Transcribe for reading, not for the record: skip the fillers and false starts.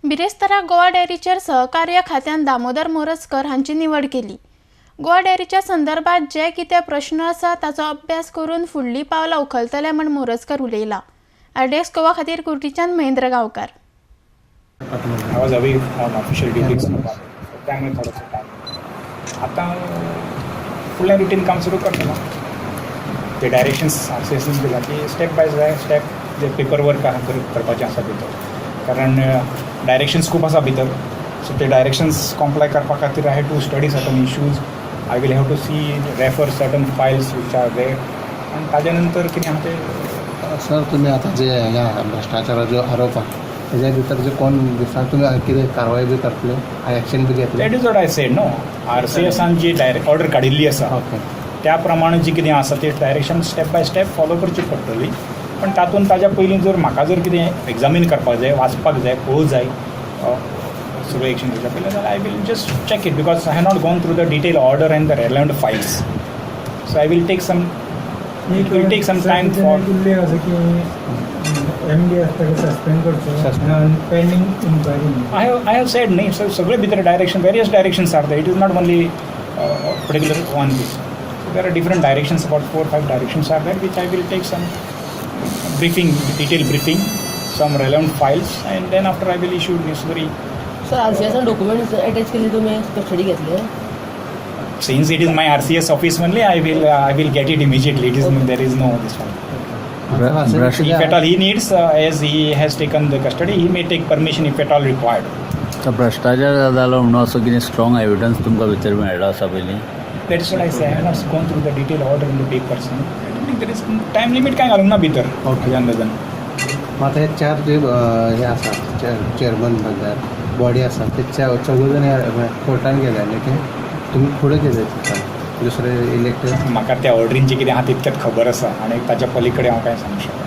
बिरेस्तारा गोवा डेअरीचेर सहकार्य खात्यान दामोदर मोरजकर हांची निवड केली। गोवा डेअरीच्या संदर्भात जे कितें प्रश्न आसा ताचो अभ्यास करून फुडली पावलां उखलतले म्हण मोरजकर उलयला। आरडेक्स गोवा खातीर कुर्टीच्यान महेंद्र गांवकार। I was away on official duties, त्यामुळे थोडंसं टाइम आता फुल रुटीन काम सुरू करतो ना ते डायरेक्शन्स आरसीएसीन दिला की स्टेप बाय स्टेप जे पेपर वर्क करपाचें आसा भितर, कारण डायरेक्शन्स खूब आसा भितर, सो ते डायरेक्शन्स कॉम्प्लाय करपा खातीर I have to study certain issues, I will have to see refer certain files which are there, आनी ताजे नंतर कितें आहा तें सर तुम्ही आता जे ह्या भ्रष्टाचाराचो आरोप आहा त्याच्या भितर जे कोण दिसता तुम्ही कितें कारवाय बी करतले, ॲक्शन बी घेतले? That is what I said no, आरसीएसान जी डायरेक्ट ऑर्डर काडिल्ली आसा त्या प्रमाणे जी कितें आसा ते direction step by step follow करची पडटली, पण तातूंत ताज्या पयलीं जर म्हाका जर कितें एग्जामीन करपाक जाय, वाचपाक जाय, पळोवंक जाय सगळें एक्शन घेवच्या पयलीं जाल्यार I will just check it, because I have not gone through the detail order and the relevant files, so I will take some time for MD suspend करतो pending inquiry. I have said नाही सगळे भितर direction various directions are there, it is not only particular one this, there are different directions, about 4-5 directions are there which I will take some detailed briefing, some relevant files, and then after I will issue necessary. Sir RCS documents attach केले तुम्ही custody घेतले? Since it is my RCS office only, I will get it immediately. It is there is no this one. If at all he needs, as he has taken the custody, he may take permission if at all required. तर भ्रष्टाचार जालो म्हणून असो कितें strong evidence तुमकां भितर मेळ्ळो आसा पयलीं? That is what I say. I have not gone through the detailed order in the papers. I don't think there is time limit काय घालूंक ना भितर. Okay. मग आता हे चार जे हे आसा चेअरमन बद्दल बॉडी आसा ते चौघ जण कोर्टान गेले, लेकिन तुम्ही पुढे गेले दुसरे इलेक्टेड? म्हाका त्या ऑर्डरींचे कितें आहा तितकेंच खबर आसा, आनी ताच्या पलीकडे हांव कांय सांगूंक शकना.